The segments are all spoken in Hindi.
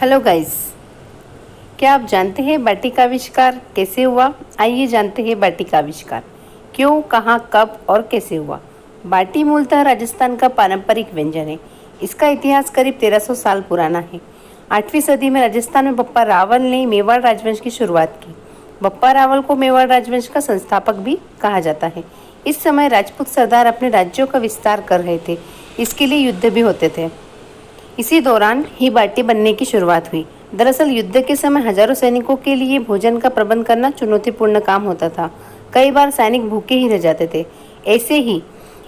हेलो गाइस, क्या आप जानते हैं बाटी का आविष्कार कैसे हुआ? आइए जानते हैं बाटी का आविष्कार क्यों, कहाँ, कब और कैसे हुआ। बाटी मूलतः राजस्थान का पारंपरिक व्यंजन है। इसका इतिहास करीब 1300 साल पुराना है। 8वीं सदी में राजस्थान में बप्पा रावल ने मेवाड़ राजवंश की शुरुआत की। बप्पा रावल को मेवाड़ राजवंश का संस्थापक भी कहा जाता है। इस समय राजपूत सरदार अपने राज्यों का विस्तार कर रहे थे, इसके लिए युद्ध भी होते थे। इसी दौरान ही बाटी बनने की शुरुआत हुई। दरअसल युद्ध के समय हजारों सैनिकों के लिए भोजन का प्रबंध करना चुनौतीपूर्ण काम होता था। कई बार सैनिक भूखे ही रह जाते थे। ऐसे ही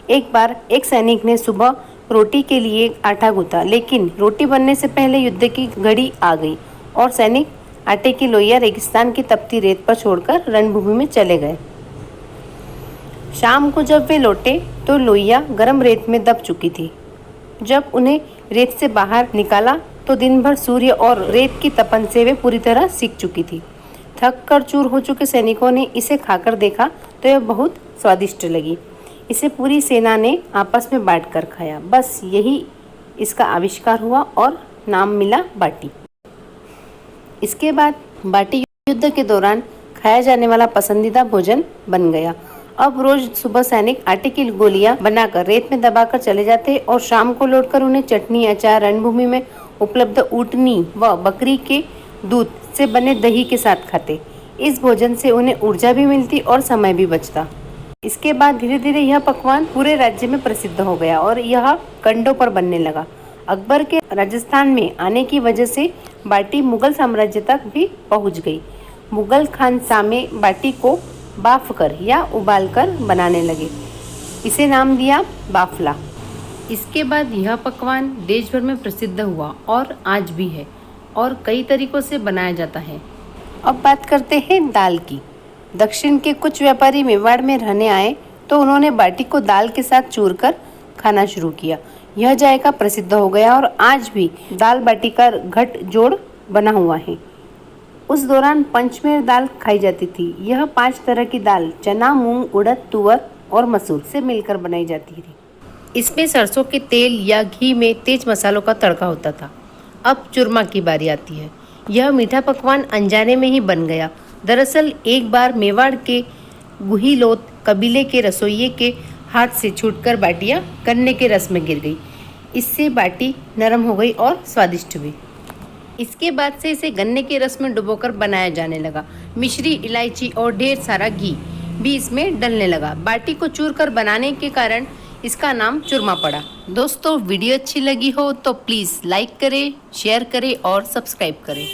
एक बार एक सैनिक ने सुबह रोटी के लिए आटा गूंथा, लेकिन रोटी बनने से पहले युद्ध की घड़ी आ गई और सैनिक आटे की लोइयां रेगिस्तान की तपती रेत पर छोड़कर रणभूमि में चले गए। शाम को जब वे लौटे तो लोइयां गर्म रेत में दब चुकी थी। जब उन्हें रेत से बाहर निकाला तो दिन भर सूर्य और रेत की तपन से वे पूरी तरह सीख चुकी थी। थक कर चूर हो चुके सैनिकों ने इसे खाकर देखा तो यह बहुत स्वादिष्ट लगी। इसे पूरी सेना ने आपस में बांट कर खाया। बस यही इसका आविष्कार हुआ और नाम मिला बाटी। इसके बाद बाटी युद्ध के दौरान खाया जाने वाला पसंदीदा भोजन बन गया। अब रोज सुबह सैनिक आटे की गोलियां बनाकर रेत में दबाकर चले जाते और शाम को लौटकर उन्हें चटनी, अचार, रणभूमि में उपलब्ध ऊँटनी व बकरी के दूध से बने दही के साथ खाते। इस भोजन से उन्हें ऊर्जा भी मिलती और समय भी बचता। इसके बाद धीरे धीरे यह पकवान पूरे राज्य में प्रसिद्ध हो गया और यह कंडों पर बनने लगा। अकबर के राजस्थान में आने की वजह से बाटी मुगल साम्राज्य तक भी पहुंच गई। मुगल खानसामे बाटी को बाफ कर या उबाल कर बनाने लगे। इसे नाम दिया बाफला। इसके बाद यह पकवान देश भर में प्रसिद्ध हुआ और आज भी है और कई तरीकों से बनाया जाता है। अब बात करते हैं दाल की। दक्षिण के कुछ व्यापारी मेवाड़ में रहने आए तो उन्होंने बाटी को दाल के साथ चूर कर खाना शुरू किया। यह जायका प्रसिद्ध हो गया और आज भी दाल बाटी का घट जोड़ बना हुआ है। उस दौरान पंचमेर दाल खाई जाती थी। यह 5 तरह की दाल चना, मूंग, उड़द, तुअर और मसूर से मिलकर बनाई जाती थी। इसमें सरसों के तेल या घी में तेज मसालों का तड़का होता था। अब चूरमा की बारी आती है। यह मीठा पकवान अनजाने में ही बन गया। दरअसल एक बार मेवाड़ के गुहिलोत कबीले के रसोइये के हाथ से छूटकर बाटियां गन्ने के रस में गिर गई। इससे बाटी नरम हो गई और स्वादिष्ट हुई। इसके बाद से इसे गन्ने के रस में डुबोकर बनाया जाने लगा। मिश्री, इलायची और ढेर सारा घी भी इसमें डलने लगा। बाटी को चूर कर बनाने के कारण इसका नाम चूरमा पड़ा। दोस्तों, वीडियो अच्छी लगी हो तो प्लीज़ लाइक करें, शेयर करें और सब्सक्राइब करें।